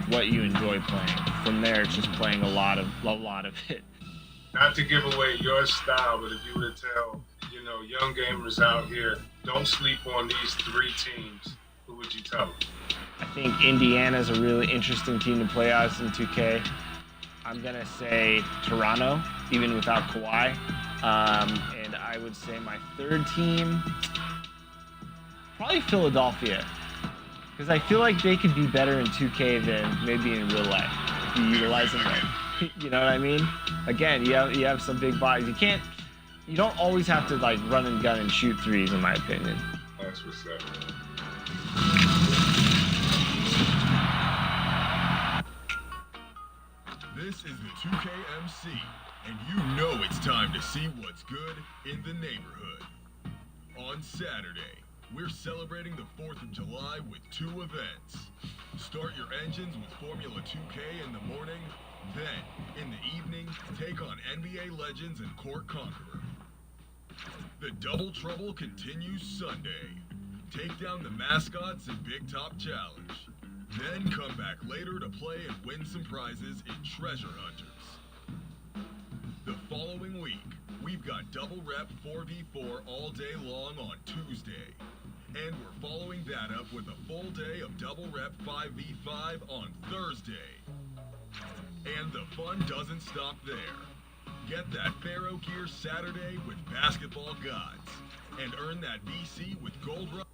what you enjoy playing. From there, it's just playing a lot of it. Not to give away your style, but if you were to tell, young gamers out here, don't sleep on these 3 teams, who would you tell them? I think Indiana's a really interesting team to play as in 2K. I'm going to say Toronto, even without Kawhi. And I would say my 3rd team, probably Philadelphia. Because I feel like they could be better in 2K than maybe in real life, if you utilize them right. You know what I mean? Again, you have some big bodies. You don't always have to like run and gun and shoot threes, in my opinion. That's what's up. This is the 2KMC, and you know it's time to see what's good in the neighborhood. On Saturday, we're celebrating the 4th of July with 2 events. Start your engines with Formula 2K in the morning, then, in the evening, take on NBA Legends and Court Conqueror. The Double Trouble continues Sunday. Take down the mascots in Big Top Challenge. Then come back later to play and win some prizes in Treasure Hunters. The following week, we've got Double Rep 4v4 all day long on Tuesday. And we're following that up with a full day of Double Rep 5v5 on Thursday. And the fun doesn't stop there. Get that Pharaoh gear Saturday with Basketball Gods. And earn that VC with Gold Rush.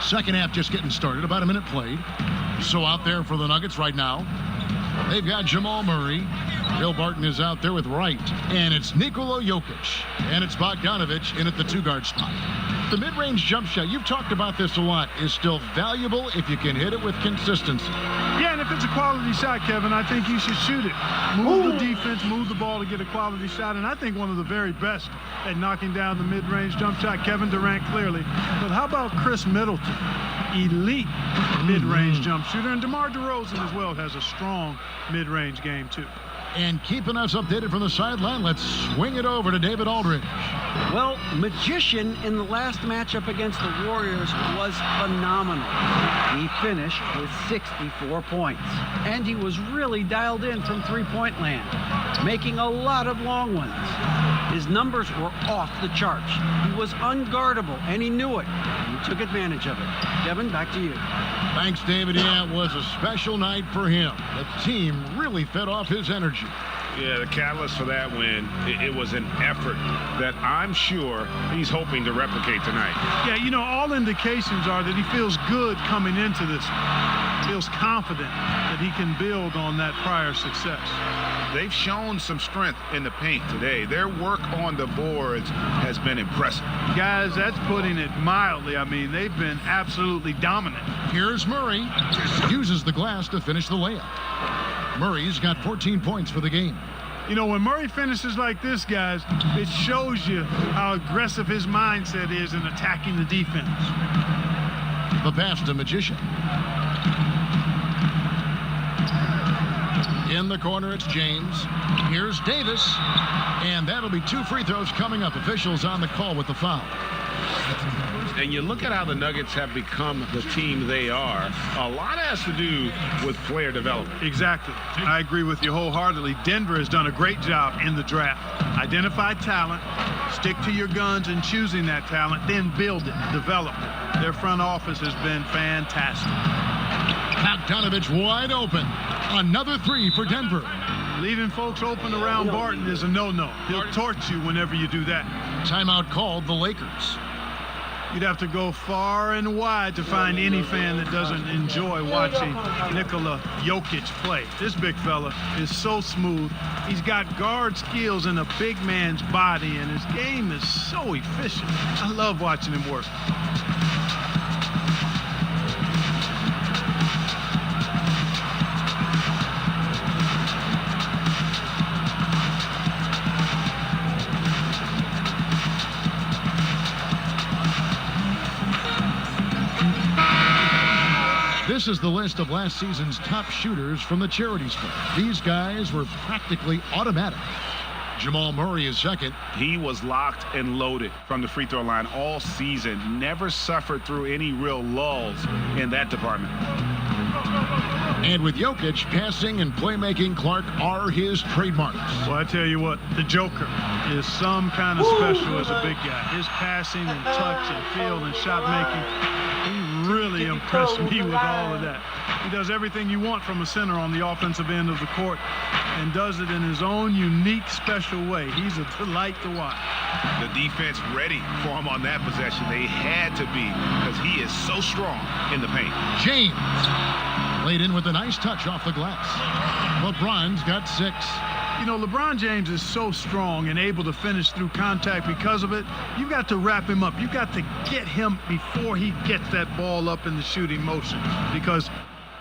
Second half just getting started, about a minute played. So out there for the Nuggets right now, they've got Jamal Murray. Bill Barton is out there with Wright. And it's Nikola Jokic. And it's Bogdanovic in at the 2-guard spot. The mid-range jump shot, you've talked about this a lot, is still valuable if you can hit it with consistency. Yeah, and if it's a quality shot, Kevin, I think you should shoot it. Move the defense, move the ball to get a quality shot. And I think one of the very best at knocking down the mid-range jump shot, Kevin Durant clearly. But how about Chris Middleton? Elite mid-range jump shooter. And DeMar DeRozan as well has a strong mid-range game, too. And keeping us updated from the sideline, let's swing it over to David Aldridge. Well, Magician in the last matchup against the Warriors was phenomenal. He finished with 64 points. And he was really dialed in from three-point land, making a lot of long ones. His numbers were off the charts. He was unguardable, and he knew it. And he took advantage of it. Kevin, back to you. Thanks, David. Yeah, it was a special night for him. The team really fed off his energy. Yeah, the catalyst for that win, it was an effort that I'm sure he's hoping to replicate tonight. Yeah, you know, all indications are that he feels good coming into this one. Feels confident that he can build on that prior success. They've shown some strength in the paint today. Their work on the boards has been impressive. Guys, that's putting it mildly. I mean, they've been absolutely dominant. Here's Murray. Uses the glass to finish the layup. Murray's got 14 points for the game. You know, when Murray finishes like this, guys, it shows you how aggressive his mindset is in attacking the defense. The pass to Magician. In the corner, it's James. Here's Davis. And that'll be 2 free throws coming up. Officials on the call with the foul. And you look at how the Nuggets have become the team they are. A lot has to do with player development. Exactly. I agree with you wholeheartedly. Denver has done a great job in the draft. Identify talent, stick to your guns in choosing that talent, then build it, develop it. Their front office has been fantastic. Bogdanovich wide open. Another 3 for Denver. Leaving folks open around Barton is a no-no. He'll torch you whenever you do that. Timeout called the Lakers. You'd have to go far and wide to find any fan that doesn't enjoy watching Nikola Jokic play. This big fella is so smooth. He's got guard skills in a big man's body, and his game is so efficient. I love watching him work. This is the list of last season's top shooters from the Charities Fund. These guys were practically automatic. Jamal Murray is second. He was locked and loaded from the free throw line all season. Never suffered through any real lulls in that department. And with Jokic, passing and playmaking, Clark, are his trademarks. Well, I tell you what, the Joker is some kind of special as a big guy. His passing and touch and field and shot making, he really impressed me with all of that. He does everything you want from a center on the offensive end of the court and does it in his own unique, special way. He's a delight to watch. The defense ready for him on that possession. They had to be, because he is so strong in the paint. James laid in with a nice touch off the glass. LeBron's got 6. You know, LeBron James is so strong and able to finish through contact because of it. You've got to wrap him up. You've got to get him before he gets that ball up in the shooting motion, because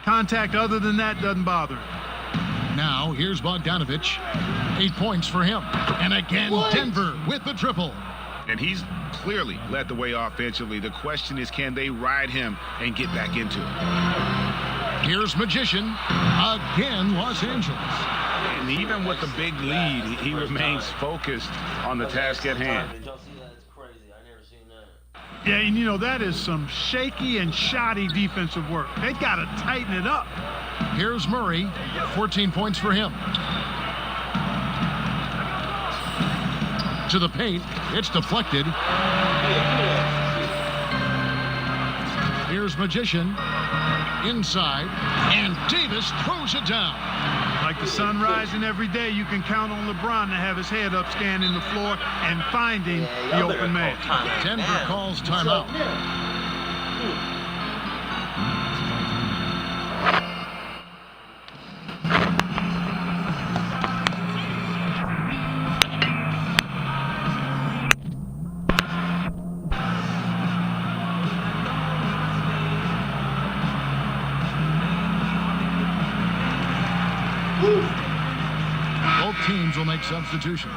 contact other than that doesn't bother him. Now, here's Bogdanovich. 8 points for him. And again, Denver with the triple. And he's clearly led the way offensively. The question is, can they ride him and get back into it? Here's Magician. Again, Los Angeles. And even with the big lead, he remains focused on the task at hand. Did y'all see that? It's crazy. I never seen that. Yeah, and you know, that is some shaky and shoddy defensive work. They got to tighten it up. Here's Murray. 14 points for him. To the paint. It's deflected. Here's Magician. Inside. And Davis throws it down. Like the sun rising every day, you can count on LeBron to have his head up, scanning the floor and finding the open man. Denver calls timeout. Both teams will make substitutions.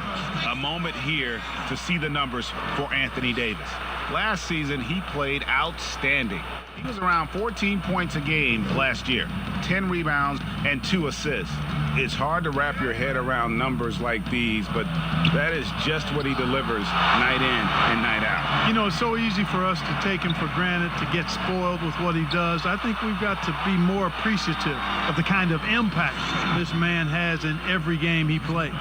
A moment here to see the numbers for Anthony Davis. Last season, he played outstanding. He was around 14 points a game last year, 10 rebounds and 2 assists. It's hard to wrap your head around numbers like these, but that is just what he delivers night in and night out. You know, it's so easy for us to take him for granted, to get spoiled with what he does. I think we've got to be more appreciative of the kind of impact this man has in every game he plays.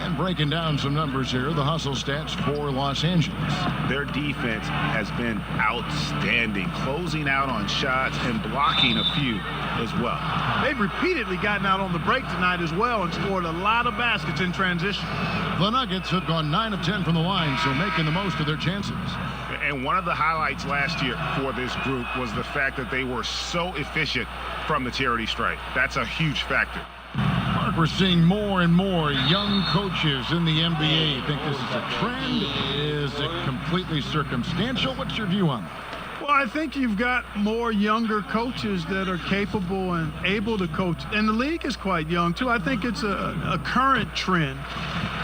And breaking down some numbers here. The hustle stats for Los Angeles. Their defense has been outstanding, closing out on shots and blocking a few as well. They've repeatedly gotten out on the break tonight as well and scored a lot of baskets in transition. The Nuggets have gone 9 of 10 from the line, so making the most of their chances. And one of the highlights last year for this group was the fact that they were so efficient from the charity stripe. That's a huge factor. Mark, we're seeing more and more young coaches in the NBA. You think this is a trend? Is it completely circumstantial? What's your view on that? Well, I think you've got more younger coaches that are capable and able to coach. And the league is quite young, too. I think it's a current trend.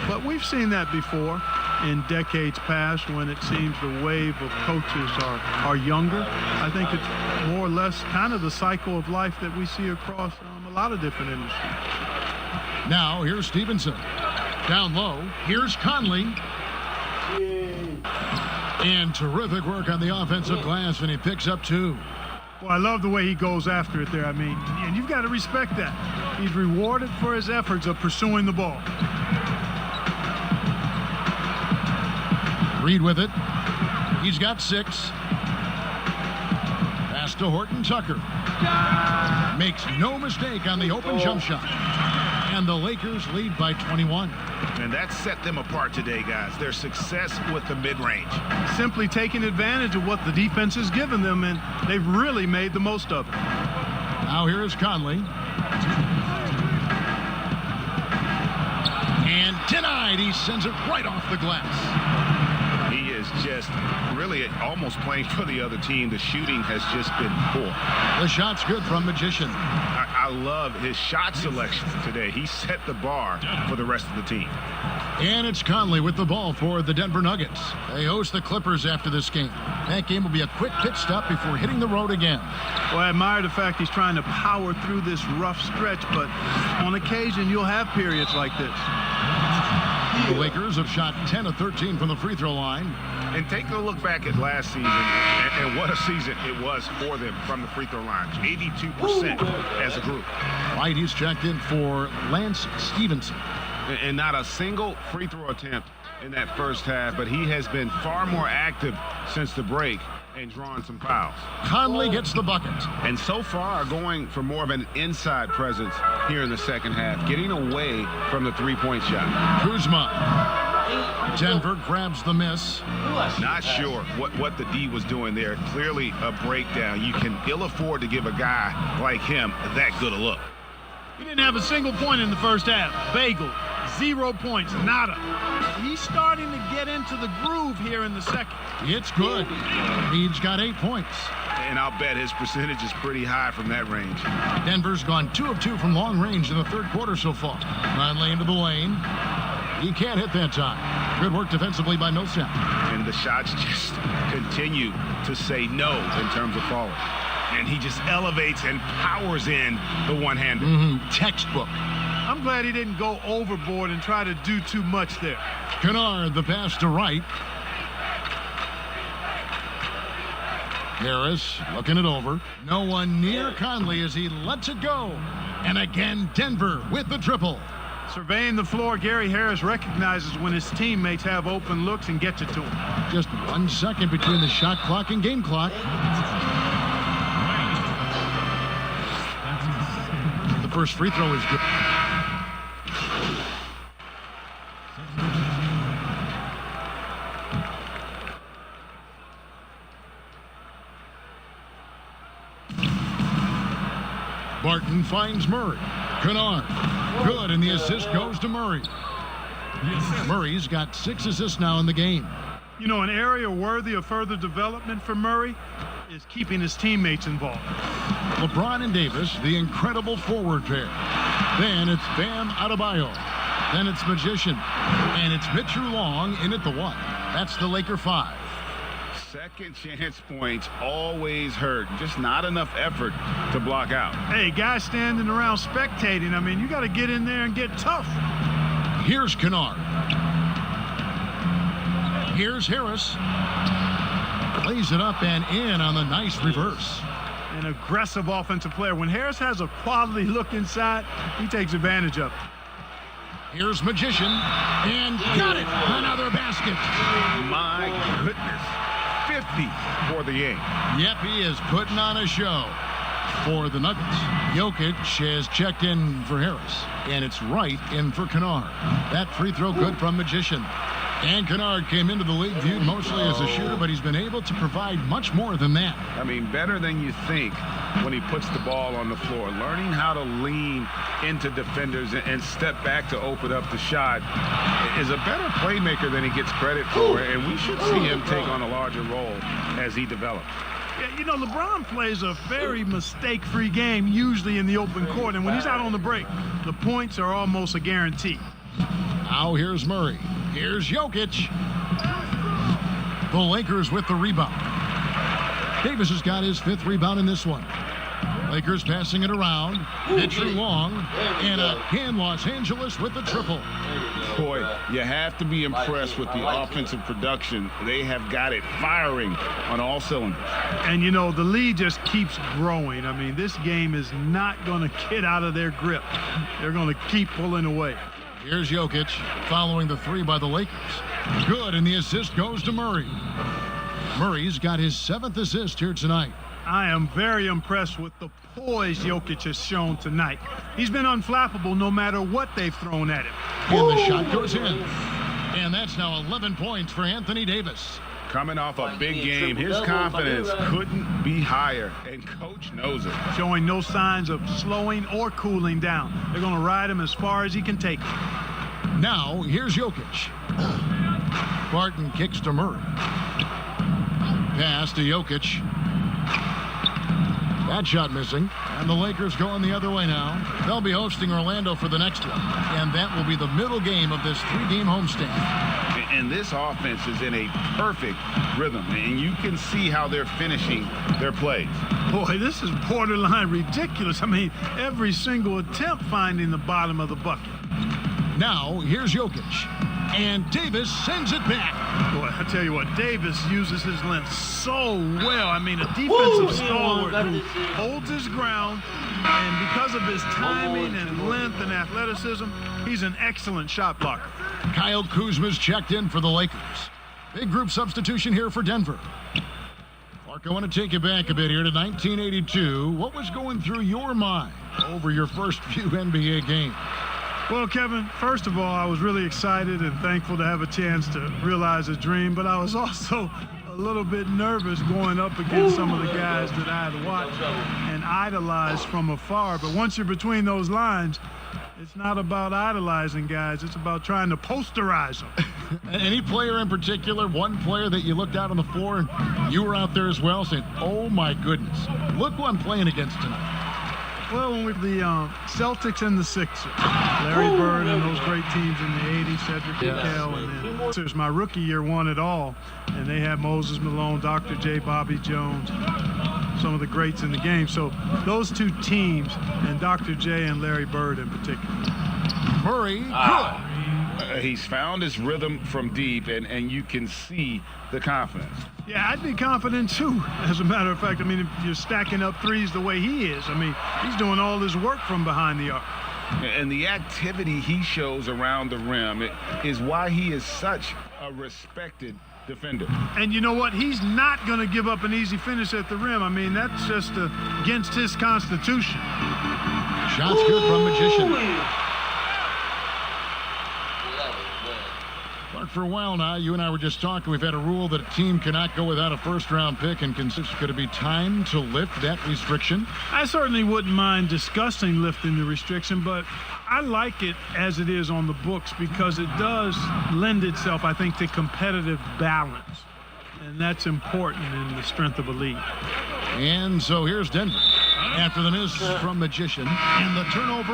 But we've seen that before in decades past when it seems the wave of coaches are younger. I think it's more or less kind of the cycle of life that we see across a lot of different industries. Now, here's Stevenson. Down low, here's Conley. And terrific work on the offensive glass, and he picks up 2. Well, I love the way he goes after it there. I mean, and you've got to respect that. He's rewarded for his efforts of pursuing the ball. Reed with it. He's got 6. Pass to Horton Tucker. Makes no mistake on the open jump shot. And the Lakers lead by 21. And that set them apart today, guys. Their success with the mid-range. Simply taking advantage of what the defense has given them, and they've really made the most of it. Now here is Conley. And denied. He sends it right off the glass. He is just really almost playing for the other team. The shooting has just been poor. The shot's good from Magician. I love his shot selection today. He set the bar for the rest of the team. And it's Conley with the ball for the Denver Nuggets. They host the Clippers after this game. That game will be a quick pit stop before hitting the road again. Well, I admire the fact he's trying to power through this rough stretch, but on occasion you'll have periods like this. The Lakers have shot 10 of 13 from the free throw line. And take a look back at last season, and what a season it was for them from the free throw line. 82% as a group. Right, he's checked in for Lance Stevenson. And not a single free throw attempt in that first half, but he has been far more active since the break and drawn some fouls. Conley gets the bucket. And so far going for more of an inside presence here in the second half, getting away from the three-point shot. Kuzma. Denver grabs the miss. Not sure what the D was doing there. Clearly a breakdown. You can ill afford to give a guy like him that good a look. He didn't have a single point in the first half. Bagel, 0 points, nada. He's starting to get into the groove here in the second. It's good. He's got 8 points. And I'll bet his percentage is pretty high from that range. Denver's gone 2 of 2 from long range in the third quarter so far. Conley into the lane. He can't hit that time. Good work defensively by Millsap. And the shots just continue to say no in terms of falling. And he just elevates and powers in the one-hander. Textbook. I'm glad he didn't go overboard and try to do too much there. Kennard, the pass to Wright. Harris looking it over. No one near Conley as he lets it go. And again, Denver with the triple. Surveying the floor, Gary Harris recognizes when his teammates have open looks and gets it to him. Just 1 second between the shot clock and game clock. The first free throw is good. Barton finds Murray. Kennard. Good, and the assist goes to Murray. Murray's got 6 assists now in the game. You know, an area worthy of further development for Murray is keeping his teammates involved. LeBron and Davis, the incredible forward pair. Then it's Bam Adebayo. Then it's Magician. And it's Mitchell Long in at the 1. That's the Laker 5. Second chance points always hurt. Just not enough effort to block out. Hey, guys standing around spectating, I mean, you got to get in there and get tough. Here's Kennard. Here's Harris. Lays it up and in on the nice reverse. An aggressive offensive player. When Harris has a quality look inside, he takes advantage of it. Here's Magician, and got it! Another basket. My goodness. 50 for the game. Yep, he is putting on a show for the Nuggets. Jokic has checked in for Harris, and it's Wright in for Kennard. That free throw good from Magician. And Kennard came into the league viewed mostly as a shooter, but he's been able to provide much more than that. I mean, better than you think when he puts the ball on the floor. Learning how to lean into defenders and step back to open up the shot is a better playmaker than he gets credit for, and we should see him take on a larger role as he develops. Yeah, you know, LeBron plays a very mistake-free game, usually in the open court, and when he's out on the break, the points are almost a guarantee. Now here's Murray. Here's Jokic. The Lakers with the rebound. Davis has got his 5th rebound in this one. Lakers passing it around. Mitchell Long. And again, Los Angeles with the triple. Boy, you have to be impressed with the offensive production. They have got it firing on all cylinders. And, you know, the lead just keeps growing. I mean, this game is not going to get out of their grip. They're going to keep pulling away. Here's Jokic following the 3 by the Lakers. Good, and the assist goes to Murray. Murray's got his 7th assist here tonight. I am very impressed with the poise Jokic has shown tonight. He's been unflappable no matter what they've thrown at him. And the shot goes in. And that's now 11 points for Anthony Davis. Coming off a big game, his confidence couldn't be higher, and Coach knows it. Showing no signs of slowing or cooling down. They're going to ride him as far as he can take him. Now, here's Jokic. Barton kicks to Murray. Pass to Jokic. That shot missing. And the Lakers going the other way now. They'll be hosting Orlando for the next one. And that will be the middle game of this 3-game homestand. And this offense is in a perfect rhythm, and you can see how they're finishing their plays. Boy, this is borderline ridiculous. I mean, every single attempt finding the bottom of the bucket. Now, here's Jokic. And Davis sends it back. Boy, I tell you what, Davis uses his length so well. I mean, a defensive stalwart who holds his ground, and because of his timing and length and athleticism, he's an excellent shot blocker. Kyle Kuzma's checked in for the Lakers. Big group substitution here for Denver. Clark, I want to take you back a bit here to 1982. What was going through your mind over your first few NBA games? Well, Kevin, first of all, I was really excited and thankful to have a chance to realize a dream, but I was also a little bit nervous going up against some of the guys that I had watched and idolized from afar. But once you're between those lines, it's not about idolizing guys. It's about trying to posterize them. Any player in particular, one player that you looked out on the floor and you were out there as well saying, oh my goodness, look who I'm playing against tonight? Well, when we the Celtics and the Sixers, Larry Bird and those great teams in the 80s, Cedric McHale, and then Sixers, my rookie year won it all. And they had Moses Malone, Dr. J, Bobby Jones, some of the greats in the game. So those two teams, and Dr. J and Larry Bird in particular. Murray, good. He's found his rhythm from deep, and you can see the confidence. Yeah, I'd be confident too, as a matter of fact. I mean, if you're stacking up threes the way he is, I mean, he's doing all his work from behind the arc. And the activity he shows around the rim is why he is such a respected defender. And you know what? He's not going to give up an easy finish at the rim. I mean, that's just against his constitution. Shots good from Magician. Clark, for a while now, you and I were just talking. We've had a rule that a team cannot go without a first-round pick, and could it be time to lift that restriction? I certainly wouldn't mind discussing lifting the restriction, but I like it as it is on the books because it does lend itself, I think, to competitive balance. And that's important in the strength of a league. And so here's Denver after the miss from Magician, and the turnover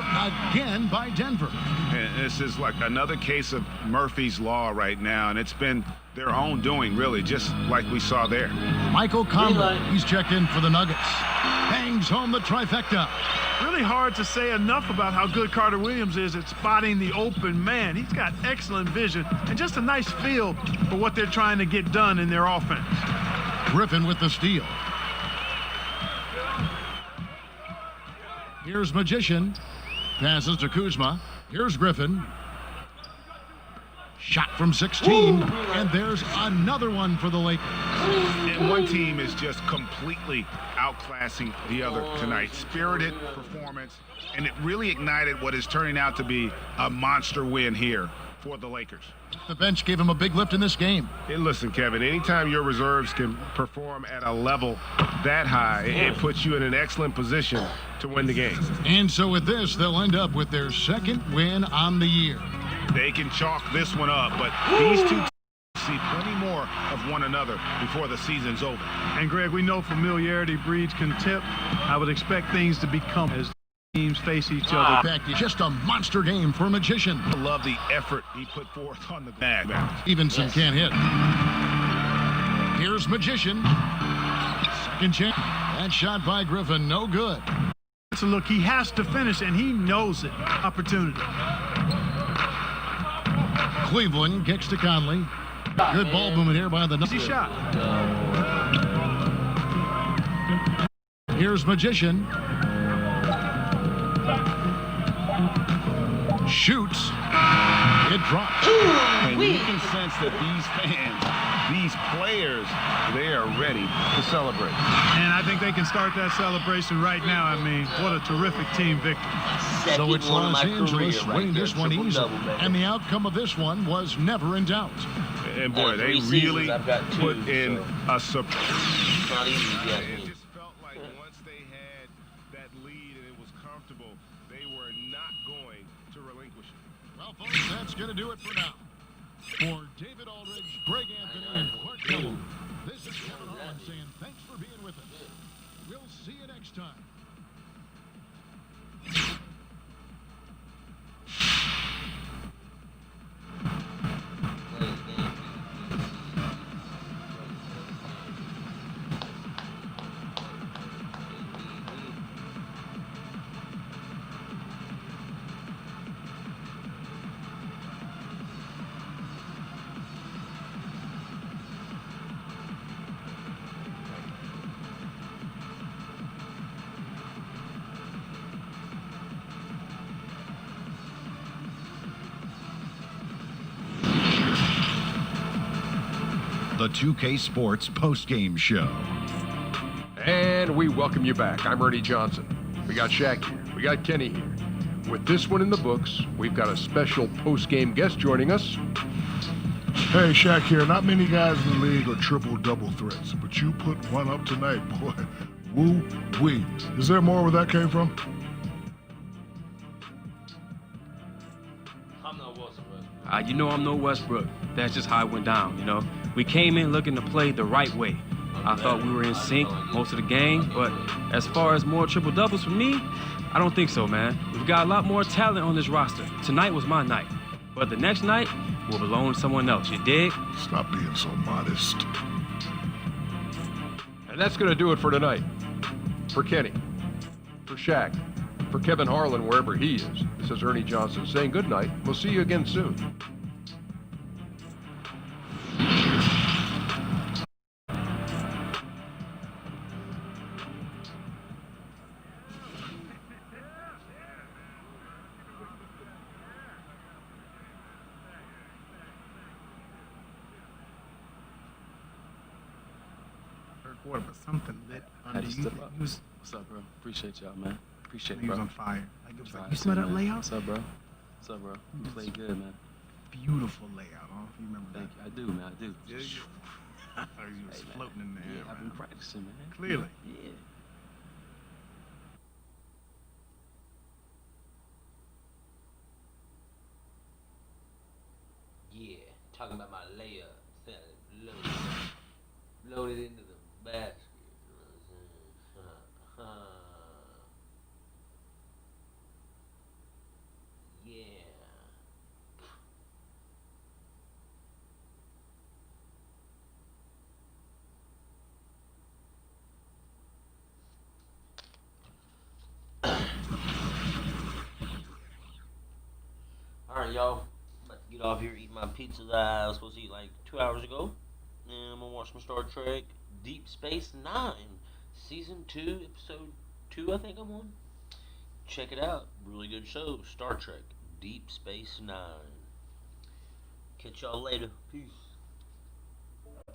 again by Denver. And this is like another case of Murphy's Law right now, and it's been their own doing, really, just like we saw there. Michael Conley, he's checked in for the Nuggets. Bangs home the trifecta. Really hard to say enough about how good Carter Williams is at spotting the open man. He's got excellent vision and just a nice feel for what they're trying to get done in their offense. Griffin with the steal. Here's Magician. Passes to Kuzma. Here's Griffin. Shot from 16, and there's another one for the Lakers. And one team is just completely outclassing the other tonight. Spirited performance, and it really ignited what is turning out to be a monster win here for the Lakers. The bench gave him a big lift in this game. Hey, listen, Kevin, anytime your reserves can perform at a level that high, it puts you in an excellent position to win the game. And so with this, they'll end up with their second win on the year. They can chalk this one up, but these two teams see plenty more of one another before the season's over. And Greg, we know familiarity breeds contempt. I would expect things to become as teams face each other. In fact, just a monster game for Magician. I love the effort he put forth on the bag. Stevenson can't hit. Here's Magician. Second chance. That shot by Griffin, no good. So look, he has to finish, and he knows it. Opportunity. Cleveland kicks to Conley. Good ball movement here by the Easy shot. Here's Magician. Shoots. It drops. And you can sense that these fans, these players, they are ready to celebrate. And I think they can start that celebration right now. I mean, what a terrific team victory. So it's Los Angeles winning this one easily. And the outcome of this one was never in doubt. And boy, they really put in a surprise. Not easy, yeah. It just felt like once they had that lead and it was comfortable, they were not going to relinquish it. Well, folks, that's going to do it for now. For David Aldridge, Greg Anthony, and Clark Kelly, this is Kevin Harlan saying thanks for being with us. We'll see you next time. The 2K Sports postgame show. And we welcome you back. I'm Ernie Johnson. We got Shaq here. We got Kenny here. With this one in the books, we've got a special postgame guest joining us. Hey, Shaq here. Not many guys in the league are triple-double threats, but you put one up tonight, boy. Woo-wee. Is there more where that came from? I'm not Westbrook. You know I'm no Westbrook. That's just how it went down, you know. We came in looking to play the right way. I thought we were in sync most of the game, but as far as more triple-doubles for me, I don't think so, man. We've got a lot more talent on this roster. Tonight was my night, but the next night will belong to someone else, you dig? Stop being so modest. And that's going to do it for tonight. For Kenny, for Shaq, for Kevin Harlan, wherever he is, this is Ernie Johnson saying good night. We'll see you again soon. Water, but something lit under you. What's up, bro? Appreciate y'all, man. Appreciate it, He bro. was on fire. Like it was like, Alright, you smell that man. layout? What's up, bro? What's up, bro? You played good, man. Beautiful layout. I don't know if you remember Thank that. you. I do, man. I do. Yeah, you was Hey, man. floating in the air. Yeah, I've been man. practicing, man. Clearly. Yeah. Yeah, talking about my layup. Loaded into the basket. You know what I'm saying? Yeah. Alright, y'all. About to get off here, eat my pizza that I was supposed to eat like 2 hours ago. And I'm gonna watch some Star Trek Deep Space Nine, Season 2, Episode 2, I think I'm on. Check it out. Really good show. Star Trek Deep Space Nine. Catch y'all later. Peace.